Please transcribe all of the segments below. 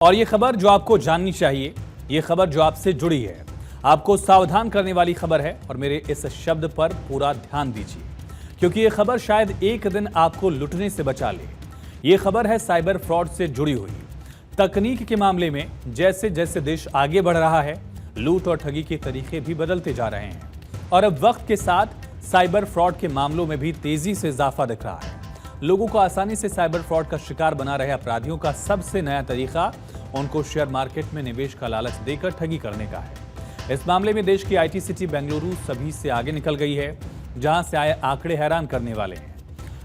और ये खबर जो आपको जाननी चाहिए, ये खबर जो आपसे जुड़ी है, आपको सावधान करने वाली खबर है। और मेरे इस शब्द पर पूरा ध्यान दीजिए, क्योंकि ये खबर शायद एक दिन आपको लुटने से बचा ले। ये खबर है साइबर फ्रॉड से जुड़ी हुई। तकनीक के मामले में जैसे जैसे देश आगे बढ़ रहा है, लूट और ठगी के तरीके भी बदलते जा रहे हैं। और अब वक्त के साथ साइबर फ्रॉड के मामलों में भी तेजी से इजाफा दिख रहा है। लोगों को आसानी से साइबर फ्रॉड का शिकार बना रहे अपराधियों का सबसे नया तरीका उनको शेयर मार्केट में निवेश का लालच देकर ठगी करने का है। इस मामले में देश की आईटी सिटी बेंगलुरु सभी से आगे निकल गई है, जहां से आए आंकड़े हैरान करने वाले हैं।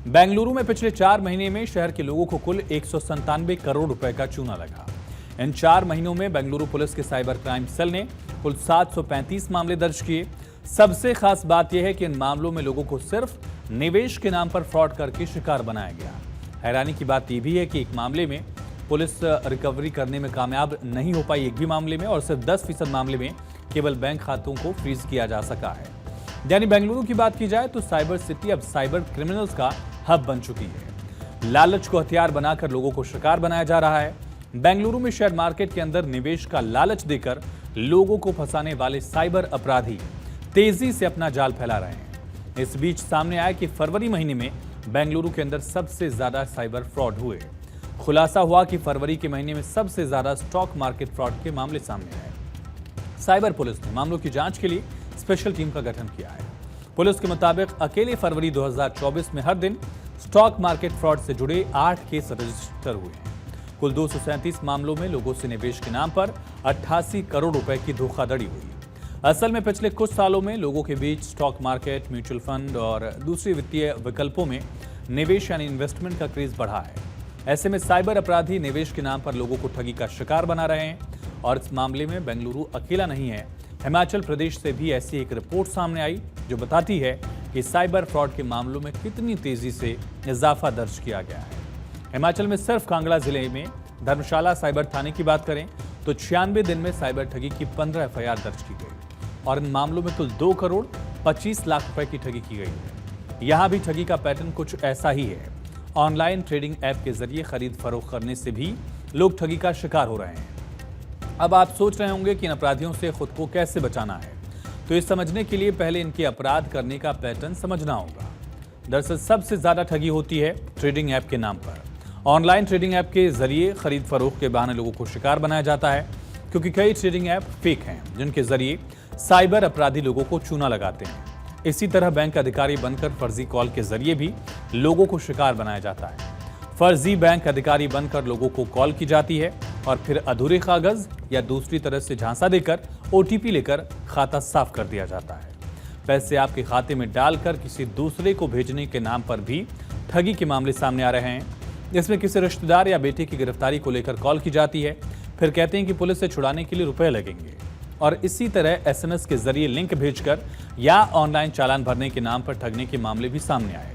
बेंगलुरु में पिछले 4 महीने में शहर के लोगों को कुल 197 करोड़ रुपए का चूना लगा। इन 4 महीनों में बेंगलुरु पुलिस के साइबर क्राइम सेल ने कुल 735 मामले दर्ज किए। सबसे खास बात यह है कि इन मामलों में लोगों को सिर्फ निवेश के नाम पर फ्रॉड करके शिकार बनाया गया। हैरानी की बात यह भी है कि एक मामले में पुलिस रिकवरी करने में कामयाब नहीं हो पाई, एक भी मामले में, और सिर्फ 10% मामले में केवल बैंक खातों को फ्रीज किया जा सका है। यानी बेंगलुरु की बात की जाए तो साइबर सिटी अब साइबर क्रिमिनल्स का हब बन चुकी है। लालच को हथियार बनाकर लोगों को शिकार बनाया जा रहा है। बेंगलुरु में शेयर मार्केट के अंदर निवेश का लालच देकर लोगों को फंसाने वाले साइबर अपराधी तेजी से अपना जाल फैला रहे हैं। इस बीच सामने आया कि फरवरी महीने में बेंगलुरु के अंदर सबसे ज्यादा साइबर फ्रॉड हुए। खुलासा हुआ कि फरवरी के महीने में सबसे ज्यादा स्टॉक मार्केट फ्रॉड के मामले सामने आए। साइबर पुलिस ने मामलों की जांच के लिए स्पेशल टीम का गठन किया है। पुलिस के मुताबिक अकेले फरवरी 2024 में हर दिन स्टॉक मार्केट फ्रॉड से जुड़े 8 केस रजिस्टर हुए हैं। कुल 237 मामलों में लोगों से निवेश के नाम पर 88 करोड़ रुपए की धोखाधड़ी हुई। असल में पिछले कुछ सालों में लोगों के बीच स्टॉक मार्केट, म्यूचुअल फंड और दूसरे वित्तीय विकल्पों में निवेश यानी इन्वेस्टमेंट का क्रेज बढ़ा है। ऐसे में साइबर अपराधी निवेश के नाम पर लोगों को ठगी का शिकार बना रहे हैं। और इस मामले में बेंगलुरु अकेला नहीं है। हिमाचल प्रदेश से भी ऐसी एक रिपोर्ट सामने आई जो बताती है कि साइबर फ्रॉड के मामलों में कितनी तेजी से इजाफा दर्ज किया गया है। हिमाचल में सिर्फ कांगड़ा जिले में धर्मशाला साइबर थाने की बात करें तो 96 दिन में साइबर ठगी की 15 FIR दर्ज की गई और इन मामलों में कुल 2 करोड़ 25 लाख रुपए की ठगी की गई है। यहाँ भी ठगी का पैटर्न कुछ ऐसा ही है। ऑनलाइन ट्रेडिंग ऐप के जरिए खरीद फरोख्त करने से भी लोग ठगी का शिकार हो रहे हैं। अब आप सोच रहे होंगे कि इन अपराधियों से खुद को कैसे बचाना है, तो ये समझने के लिए पहले इनके अपराध करने का पैटर्न समझना होगा। दरअसल सबसे ज्यादा ठगी होती है ट्रेडिंग ऐप के नाम पर। ऑनलाइन ट्रेडिंग ऐप के जरिए खरीद फरोख्त के बहाने लोगों को शिकार बनाया जाता है, क्योंकि कई ट्रेडिंग ऐप फेक हैं जिनके जरिए साइबर अपराधी लोगों को चूना लगाते हैं। इसी तरह बैंक अधिकारी बनकर फर्जी कॉल के जरिए भी लोगों को शिकार बनाया जाता है। फर्जी बैंक अधिकारी बनकर लोगों को कॉल की जाती है और फिर अधूरे कागज या दूसरी तरह से झांसा देकर OTP लेकर खाता साफ कर दिया जाता है। पैसे आपके खाते में डालकर किसी दूसरे को भेजने के नाम पर भी ठगी के मामले सामने आ रहे हैं। इसमें किसी रिश्तेदार या बेटे की गिरफ्तारी को लेकर कॉल की जाती है, फिर कहते हैं कि पुलिस से छुड़ाने के लिए रुपए लगेंगे, और इसी तरह SMS के जरिए लिंक भेजकर या ऑनलाइन चालान भरने के नाम पर ठगने के मामले भी सामने आए।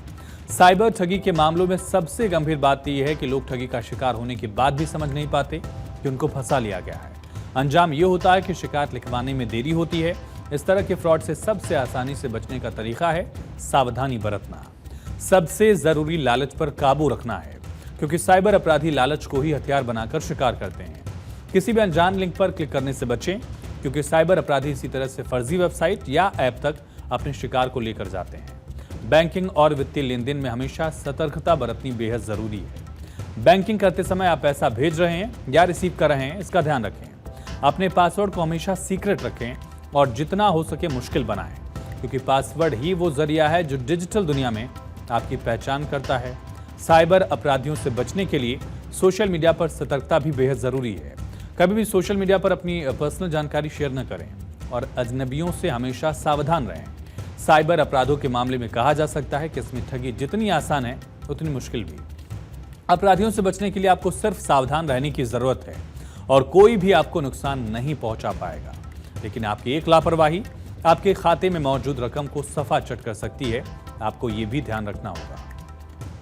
साइबर ठगी के मामलों में सबसे गंभीर बात यह है कि लोग ठगी का शिकार होने के बाद भी समझ नहीं पाते कि उनको फंसा लिया गया है। अंजाम यह होता है कि शिकायत लिखवाने में देरी होती है। इस तरह के फ्रॉड से सबसे आसानी से बचने का तरीका है सावधानी बरतना। सबसे जरूरी लालच पर काबू रखना है, क्योंकि साइबर अपराधी लालच को ही हथियार बनाकर शिकार करते हैं। किसी भी अनजान लिंक पर क्लिक करने से बचें, क्योंकि साइबर अपराधी इसी तरह से फर्जी वेबसाइट या ऐप तक अपने शिकार को लेकर जाते हैं। बैंकिंग और वित्तीय लेन देन में हमेशा सतर्कता बरतनी बेहद जरूरी है। बैंकिंग करते समय आप पैसा भेज रहे हैं या रिसीव कर रहे हैं, इसका ध्यान रखें। अपने पासवर्ड को हमेशा सीक्रेट रखें और जितना हो सके मुश्किल बनाएं, क्योंकि पासवर्ड ही वो जरिया है जो डिजिटल दुनिया में आपकी पहचान करता है। साइबर अपराधियों से बचने के लिए सोशल मीडिया पर सतर्कता भी बेहद जरूरी है। कभी भी सोशल मीडिया पर अपनी पर्सनल जानकारी शेयर न करें और अजनबियों से हमेशा सावधान रहें। साइबर अपराधों के मामले में कहा जा सकता है कि इसमें ठगी जितनी आसान है उतनी मुश्किल भी। अपराधियों से बचने के लिए आपको सिर्फ सावधान रहने की जरूरत है और कोई भी आपको नुकसान नहीं पहुंचा पाएगा। लेकिन आपकी एक लापरवाही आपके खाते में मौजूद रकम को सफा चट कर सकती है। आपको ये भी ध्यान रखना होगा।